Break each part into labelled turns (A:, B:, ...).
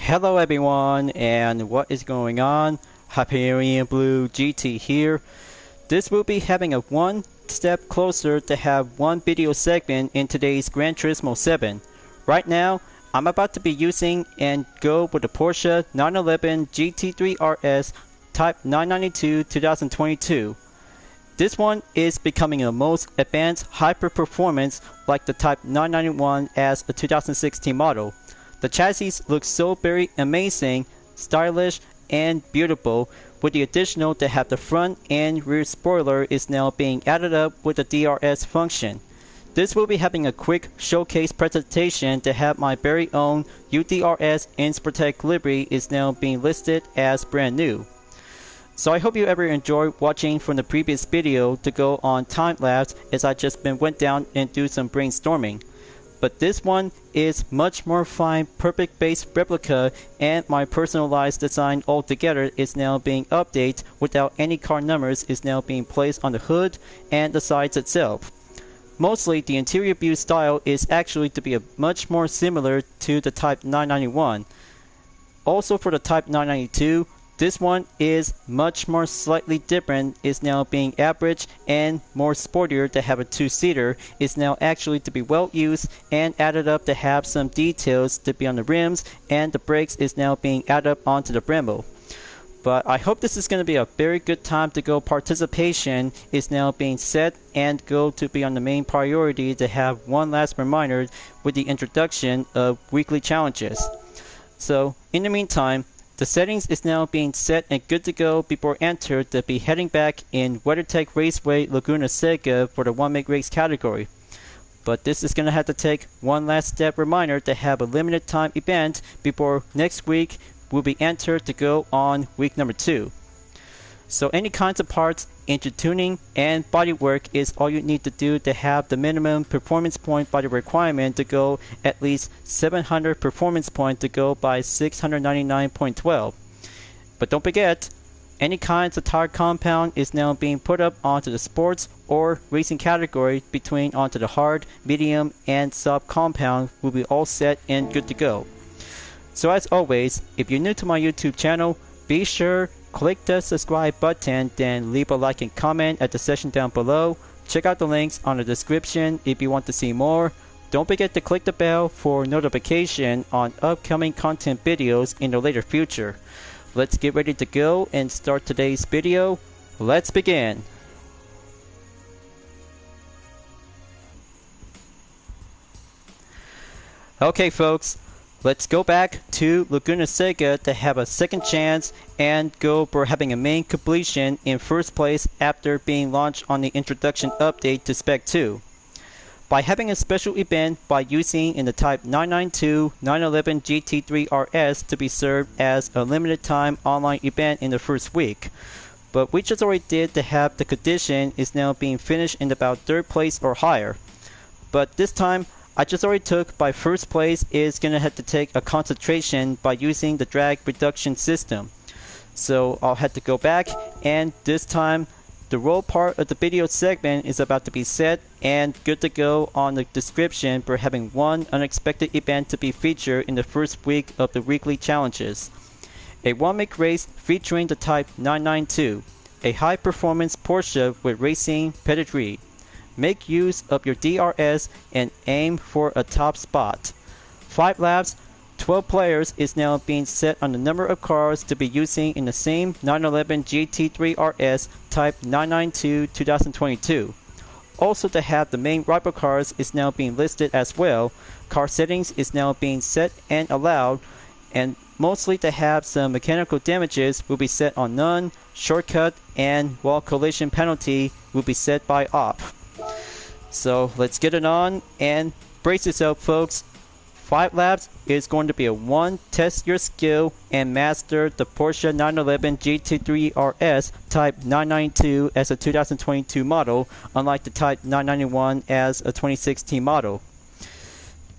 A: Hello everyone, and what is going on? Hyperion-Blue-GT here. This will be having a one step closer to have one video segment in today's Gran Turismo 7. Right now, I'm about to be using and go with the Porsche 911 GT3 RS Type 992 2022. This one is becoming the most advanced hyper performance like the Type 991 as a 2016 model. The chassis looks so very amazing, stylish, and beautiful, with the additional to have the front and rear spoiler is now being added up with the DRS function. This will be having a quick showcase presentation to have my very own UDRS Inspirtech livery is now being listed as brand new. So I hope you ever enjoyed watching from the previous video to go on time lapse as I just went down and do some brainstorming. But this one is much more fine, perfect base replica, and my personalized design altogether is now being updated without any car numbers is now being placed on the hood and the sides itself. Mostly the interior view style is actually to be much more similar to the Type 991. Also for the Type 992, this one is much more slightly different, is now being average and more sportier to have a two-seater, is now actually to be well used and added up to have some details to be on the rims, and the brakes is now being added up onto the Brembo. But I hope this is going to be a very good time to go. Participation is now being set and go to be on the main priority to have one last reminder with the introduction of weekly challenges. So in the meantime, the settings is now being set and good to go before enter to be heading back in WeatherTech Raceway Laguna Seca for the 1-make race category. But this is going to have to take one last step reminder to have a limited time event before next week will be entered to go on week number 2. So any kinds of parts into tuning and bodywork is all you need to do to have the minimum performance point by the requirement to go at least 700 performance point to go by 699.12. But don't forget, any kinds of tire compound is now being put up onto the sports or racing category between onto the hard, medium, and soft compound will be all set and good to go. So as always, if you're new to my YouTube channel, be sure click the subscribe button, then leave a like and comment at the section down below. Check out the links on the description if you want to see more. Don't forget to click the bell for notification on upcoming content videos in the later future. Let's get ready to go and start today's video. Let's begin. Okay folks, let's go back to Laguna Seca to have a second chance and go for having a main completion in first place after being launched on the introduction update to Spec 2. By having a special event by using in the Type 992 911 GT3 RS to be served as a limited time online event in the first week. But we just already did to have the condition is now being finished in about 3rd place or higher. But this time, I just already took by first place is going to have to take a concentration by using the drag reduction system. So I'll have to go back, and this time the roll part of the video segment is about to be set and good to go on the description for having one unexpected event to be featured in the first week of the weekly challenges. A 1-make race featuring the Type 992, a high performance Porsche with racing pedigree. Make use of your DRS and aim for a top spot. 5 laps, 12 players is now being set on the number of cars to be using in the same 911 GT3 RS Type 992 2022. Also to have the main rival cars is now being listed as well. Car settings is now being set and allowed, and mostly to have some mechanical damages will be set on none, shortcut, and wall collision penalty will be set by op. So let's get it on and brace yourself folks. 5 laps is going to be a one test your skill and master the Porsche 911 GT3 RS Type 992 as a 2022 model, unlike the Type 991 as a 2016 model.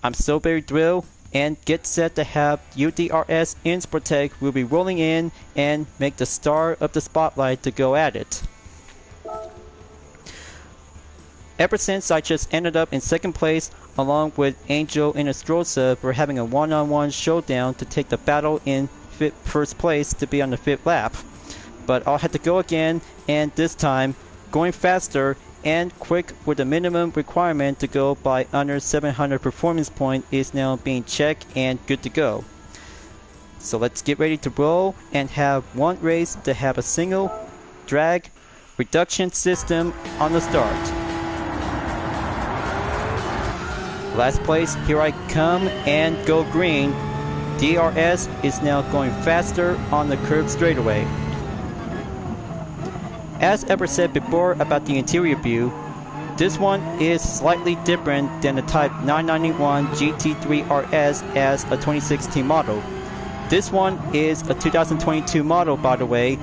A: I'm so very thrilled and get set to have UDRS Inspirtech will be rolling in and make the star of the spotlight to go at it. Ever since I just ended up in second place, along with Angel and Astroza, were having a one-on-one showdown to take the battle in first place to be on the 5th lap. But I'll have to go again, and this time going faster and quick with a minimum requirement to go by under 700 performance point is now being checked and good to go. So let's get ready to roll and have one race to have a single drag reduction system on the start. Last place, here I come and go green. DRS is now going faster on the curved straightaway. As ever said before about the interior view, this one is slightly different than the Type 991 GT3 RS as a 2016 model. This one is a 2022 model, by the way,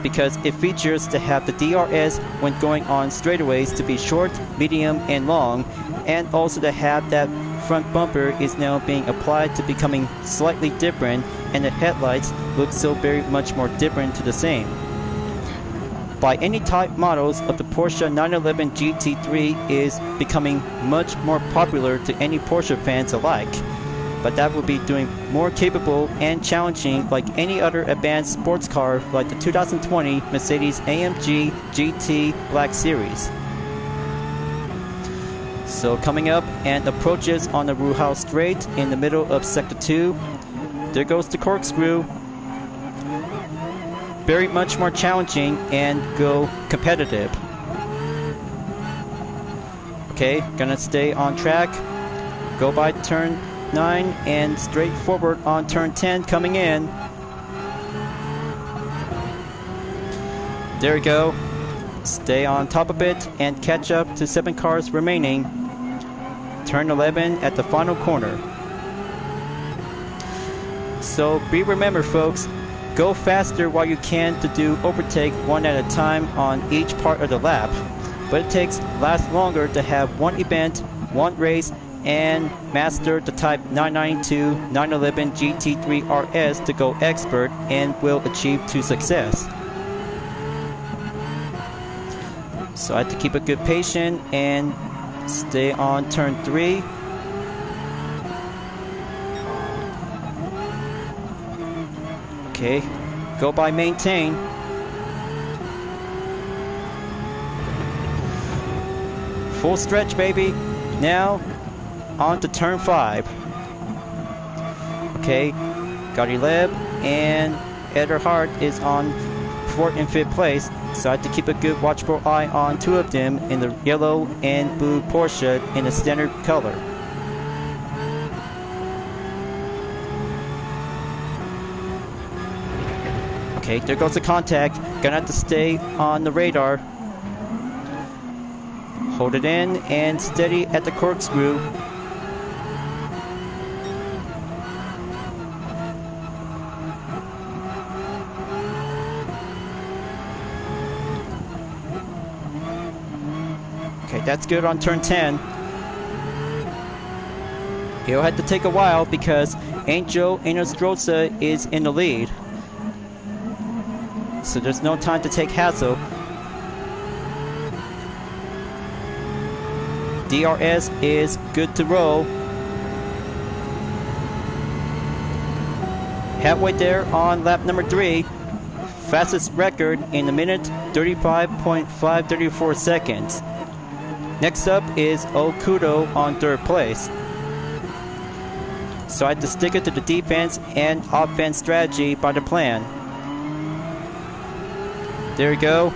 A: because it features to have the DRS when going on straightaways to be short, medium, and long, and also to have that front bumper is now being applied to becoming slightly different, and the headlights look so very much more different to the same. By any type models of the Porsche 911 GT3 is becoming much more popular to any Porsche fans alike, but that will be doing more capable and challenging like any other advanced sports car like the 2020 Mercedes-AMG GT Black Series. So coming up and approaches on the Ruhal Straight in the middle of Sector 2. There goes the corkscrew. Very much more challenging and go competitive. Okay, gonna stay on track. Go by turn 9 and straight forward on turn 10 coming in. There we go. Stay on top of it and catch up to 7 cars remaining. Turn 11 at the final corner. So be remembered, folks, go faster while you can to do overtake one at a time on each part of the lap, but it takes longer to have one event, one race, and master the Type 992 911 GT3 RS to go expert and will achieve to success. So I have to keep a good patience and stay on turn 3. Okay, go by maintain. Full stretch, baby. Now on to turn 5. Okay, got 11 and Ederhard is on 4th and 5th place. So I have to keep a good watchful eye on 2 of them in the yellow and blue Porsche in the standard color. Okay, there goes the contact. Gonna have to stay on the radar. Hold it in and steady at the corkscrew. Okay, that's good on turn 10. He'll have to take a while because Angel Enostroza is in the lead. So there's no time to take hassle. DRS is good to roll. Halfway there on lap number 3. Fastest record in a minute, 35.534 seconds. Next up is Okudo on 3rd place. So I had to stick it to the defense and offense strategy by the plan. There we go.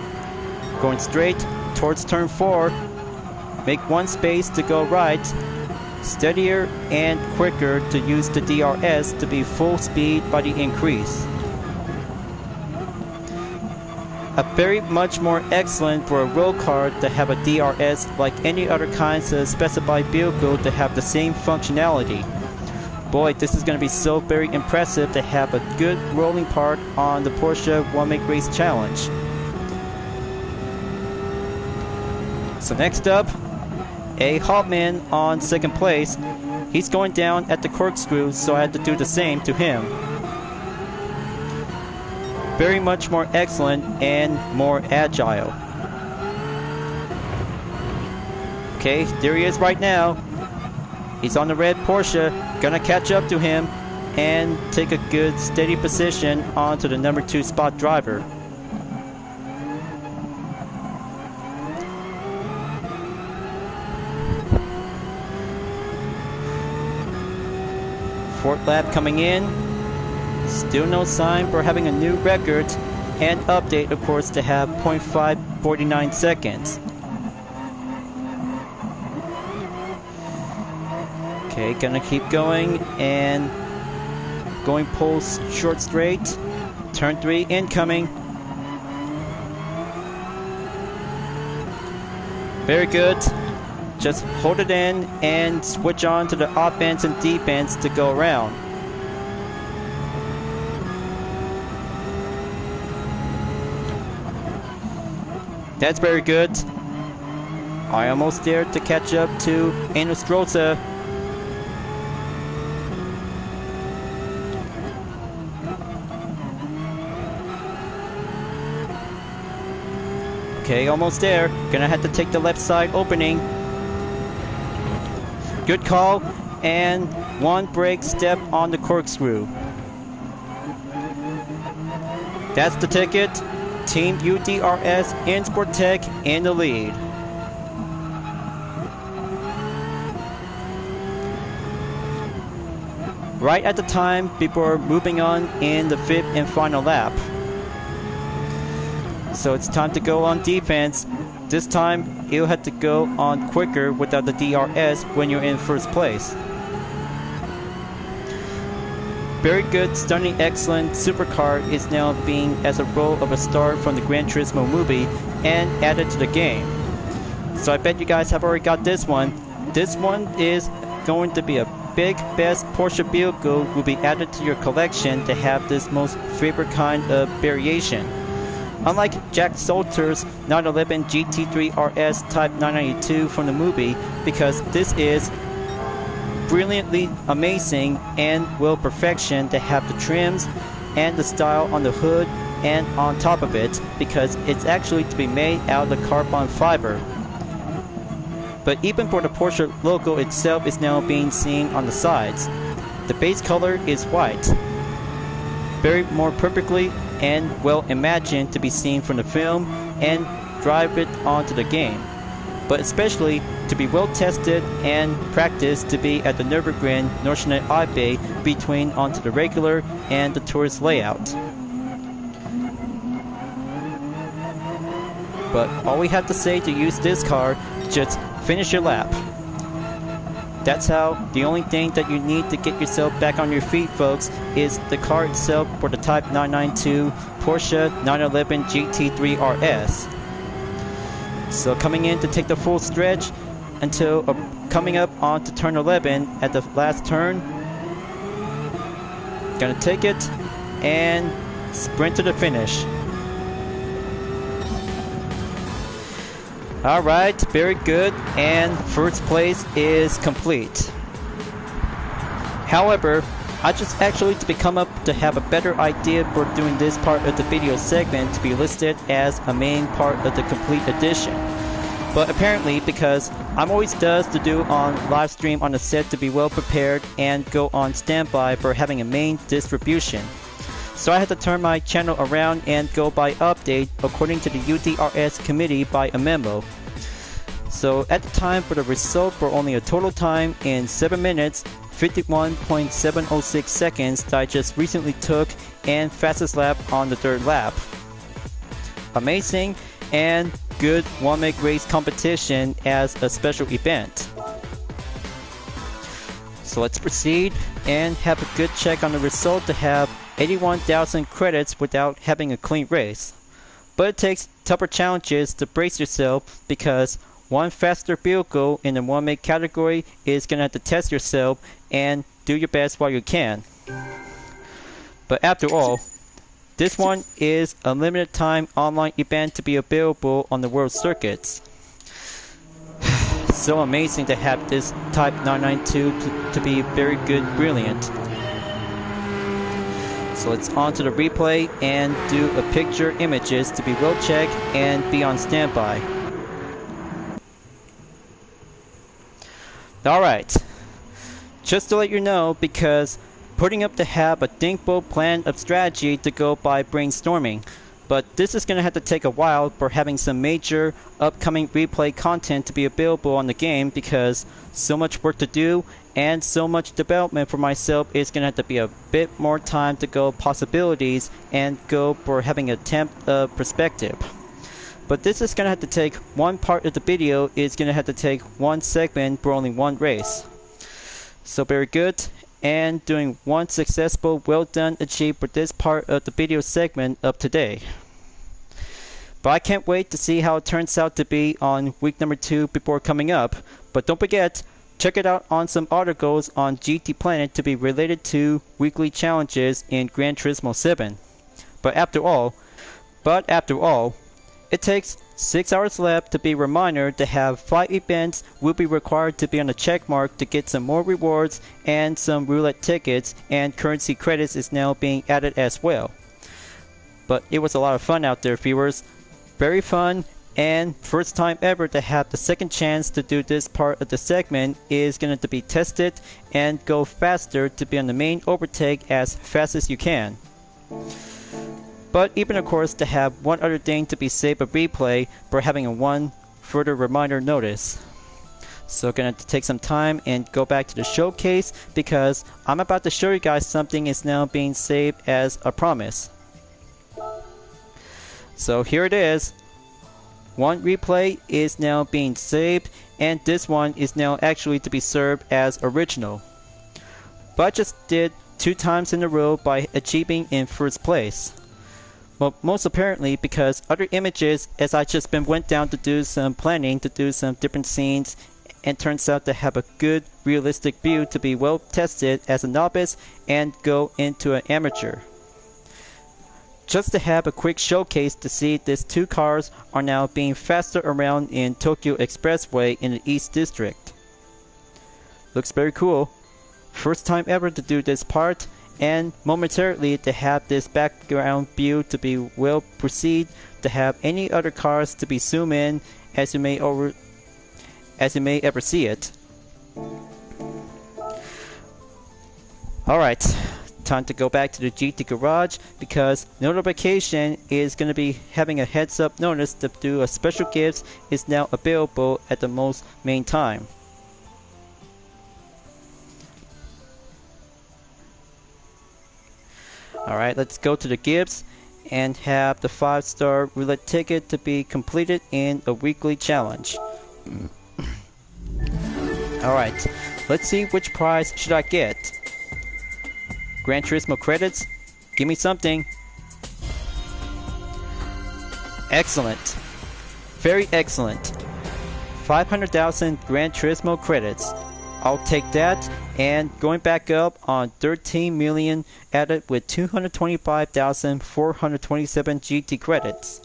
A: Going straight towards turn 4. Make one space to go right. Steadier and quicker to use the DRS to be full speed by the increase. A very much more excellent for a road car to have a DRS like any other kinds of specified vehicle to have the same functionality. Boy, this is going to be so very impressive to have a good rolling part on the Porsche One Make Race Challenge. So next up, A. Hoffman on 2nd place. He's going down at the corkscrew, so I had to do the same to him. Very much more excellent and more agile. Okay, there he is right now. He's on the red Porsche, gonna catch up to him and take a good steady position onto the number 2 spot driver. Fourth lap coming in. Still no sign for having a new record, and update of course to have 0.549 seconds. Okay, gonna keep going and going pole short straight. Turn 3 incoming. Very good. Just hold it in and switch on to the offense and defense to go around. That's very good. I almost dared to catch up to Nostroza. Okay, almost there. Gonna have to take the left side opening. Good call, and one brake step on the corkscrew. That's the ticket. Team UDRS in Sport Tech in the lead. Right at the time before moving on in the 5th and final lap. So it's time to go on defense. This time, you'll have to go on quicker without the DRS when you're in first place. Very good, stunning, excellent supercar is now being as a role of a star from the Gran Turismo movie and added to the game. So I bet you guys have already got this one. This one is going to be a big, best Porsche vehicle will be added to your collection to have this most favorite kind of variation. Unlike Jack Salter's 911 GT3 RS Type 992 from the movie, because this is brilliantly amazing and will perfection to have the trims and the style on the hood and on top of it, because it's actually to be made out of the carbon fiber. But even for the Porsche logo itself is now being seen on the sides. The base color is white, very more perfectly and well imagined to be seen from the film and drive it onto the game, but especially to be well tested and practiced to be at the Nürburgring Nordschleife Bay between onto the regular and the tourist layout. But all we have to say to use this car, just finish your lap. That's how the only thing that you need to get yourself back on your feet, folks, is the car itself for the Type 992 Porsche 911 GT3 RS. So coming in to take the full stretch until coming up onto turn 11 at the last turn. Gonna take it and sprint to the finish. Alright, very good, and first place is complete. However, I just actually to become up to have a better idea for doing this part of the video segment to be listed as a main part of the complete edition. But apparently, because I'm always does to do on live stream on the set to be well prepared and go on standby for having a main distribution. So I had to turn my channel around and go by update according to the UDRS committee by a memo. So at the time for the result for only a total time in 7 minutes 51.706 seconds that I just recently took and fastest lap on the 3rd lap. Amazing and good one-make race competition as a special event. So let's proceed and have a good check on the result to have 81,000 credits without having a clean race. But it takes tougher challenges to brace yourself, because one faster vehicle in the one make category is gonna have to test yourself and do your best while you can. But after all, this one is a limited time online event to be available on the world circuits. So amazing to have this Type 992 to be very good, brilliant. So let's on to the replay and do a picture images to be well checked and be on standby. Alright, Just to let you know, because putting up to have a thinkable plan of strategy to go by brainstorming. But this is going to have to take a while for having some major upcoming replay content to be available on the game, because so much work to do and so much development for myself is going to have to be a bit more time to go possibilities and go for having an attempt of perspective. But this is going to have to take one part of the video, is going to have to take one segment for only one race. So very good, and doing one successful, well done, achieved for this part of the video segment of today. But I can't wait to see how it turns out to be on week number 2 before coming up. But don't forget, check it out on some articles on GT Planet to be related to weekly challenges in Gran Turismo 7. But after all, it takes 6 hours left to be a reminder to have 5 events will be required to be on a check mark to get some more rewards, and some roulette tickets and currency credits is now being added as well. But it was a lot of fun out there, viewers. Very fun, and first time ever to have the second chance to do this part of the segment is going to be tested and go faster to be on the main overtake as fast as you can. But even of course to have one other thing to be saved a replay for having a one further reminder notice. So gonna have to take some time and go back to the showcase, because I'm about to show you guys something is now being saved as a promise. So here it is. One replay is now being saved, and this one is now actually to be served as original. But I just did 2 times in a row by achieving in first place. Well, most apparently because other images, as I just went down to do some planning, to do some different scenes, and turns out to have a good realistic view to be well tested as a novice and go into an amateur. Just to have a quick showcase to see these 2 cars are now being faster around in Tokyo Expressway in the East District. Looks very cool. First time ever to do this part, and momentarily to have this background view to be well proceed to have any other cars to be zoom in as you may ever see it. Alright, time to go back to the GT garage, because notification is going to be having a heads up notice to do a special gifts is now available at the most main time. Alright, let's go to the gifts and have the 5-star roulette ticket to be completed in a weekly challenge. Alright, let's see which prize should I get. Gran Turismo credits? Give me something. Excellent. Very excellent. 500,000 Gran Turismo credits. I'll take that, and going back up on 13 million added with 225,427 GT credits.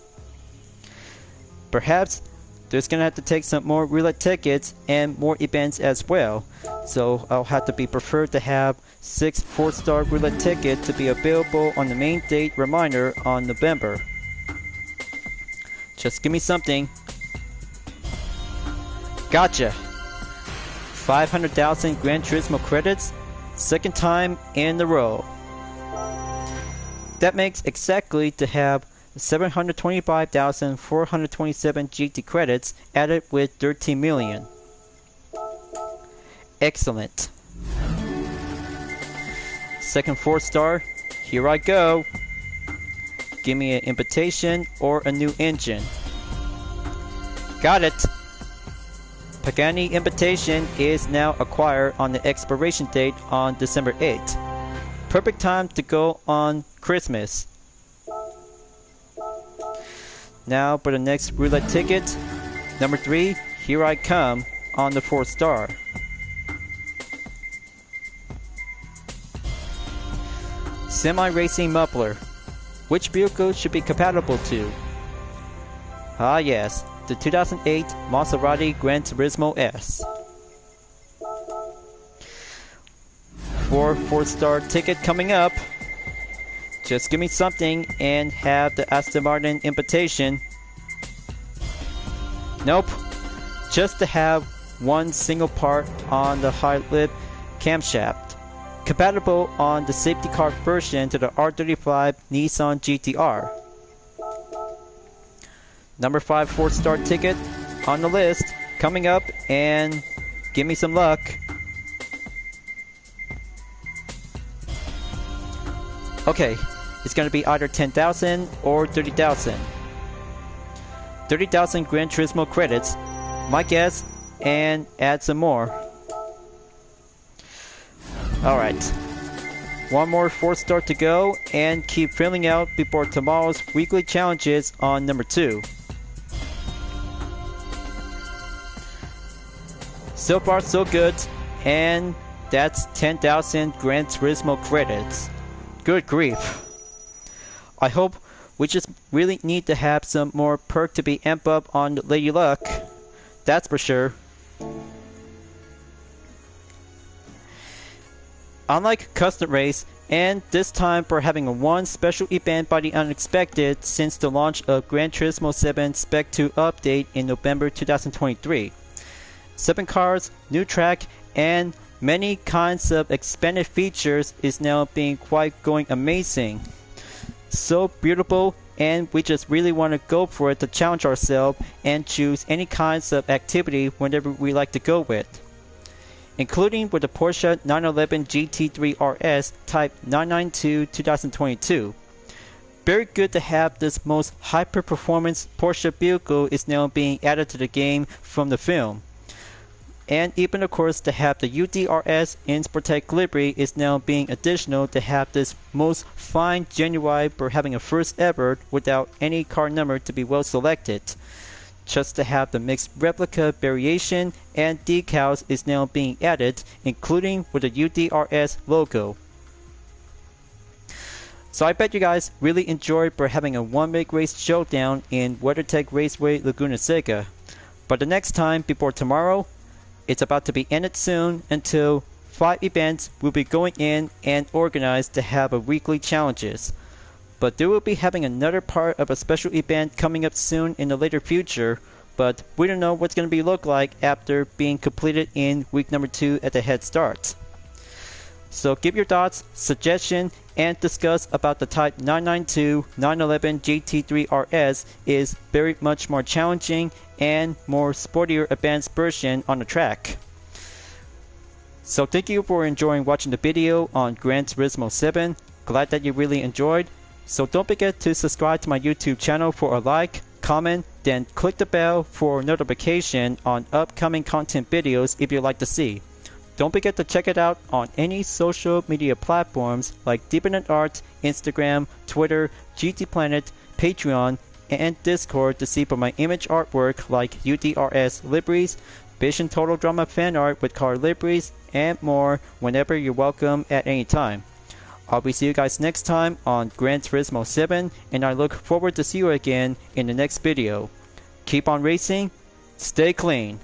A: Perhaps there's gonna have to take some more roulette tickets and more events as well. So I'll have to be preferred to have 6 4-star roulette tickets to be available on the main date reminder on November. Just give me something. Gotcha! 500,000 Gran Turismo credits, second time in a row. That makes exactly to have 725,427 GT credits added with 13 million. Excellent. Second 4-star, here I go. Give me an invitation or a new engine. Got it. Pagani invitation is now acquired on the expiration date on December 8th. Perfect time to go on Christmas. Now for the next roulette ticket, number 3, here I come on the 4-star. Semi-racing muffler. Which vehicle should be compatible to? Ah yes, the 2008 Maserati Gran Turismo S. For 4-star ticket coming up. Just give me something and have the Aston Martin invitation. Nope. Just to have one single part on the high lip camshaft. Compatible on the safety car version to the R35 Nissan GT-R. Number 5 4-star ticket on the list coming up, and give me some luck. Okay, it's going to be either 10,000 or 30,000. 30,000 Gran Turismo credits, my guess, and add some more. Alright, one more 4-star to go, and keep filling out before tomorrow's weekly challenges on number 2. So far so good, and that's 10,000 Gran Turismo credits. Good grief. I hope we just really need to have some more perk to be amp up on Lady Luck. That's for sure. Unlike Custom Race, and this time for having a one special event by the unexpected since the launch of Gran Turismo 7 Spec 2 update in November 2023. 7 cars, new track, and many kinds of expanded features is now being quite going amazing. So beautiful, and we just really want to go for it to challenge ourselves and choose any kinds of activity whenever we like to go with. Including with the Porsche 911 GT3 RS Type 992 2022. Very good to have this most hyper-performance Porsche vehicle is now being added to the game from the film. And even of course to have the UDRS in Sportec livery is now being additional to have this most fine genuine for having a first ever without any car number to be well selected. Just to have the mixed replica variation and decals is now being added, including with the UDRS logo. So I bet you guys really enjoyed for having a one-make race showdown in WeatherTech Raceway Laguna Seca. But the next time before tomorrow, it's about to be ended soon until 5 events will be going in and organized to have a weekly challenges. But they will be having another part of a special event coming up soon in the later future, but we don't know what's going to be look like after being completed in week number 2 at the head start. So give your thoughts, suggestion, and discuss about the Type 992 911 GT3 RS is very much more challenging and more sportier advanced version on the track. So thank you for enjoying watching the video on Gran Turismo 7. Glad that you really enjoyed. So don't forget to subscribe to my YouTube channel for a like, comment, then click the bell for notification on upcoming content videos if you'd like to see. Don't forget to check it out on any social media platforms like Deepinant Art, Instagram, Twitter, GT Planet, Patreon, and Discord to see for my image artwork like UDRS liveries, Vision Total Drama fan art with car liveries, and more whenever you're welcome at any time. I'll be see you guys next time on Gran Turismo 7, and I look forward to see you again in the next video. Keep on racing, stay clean.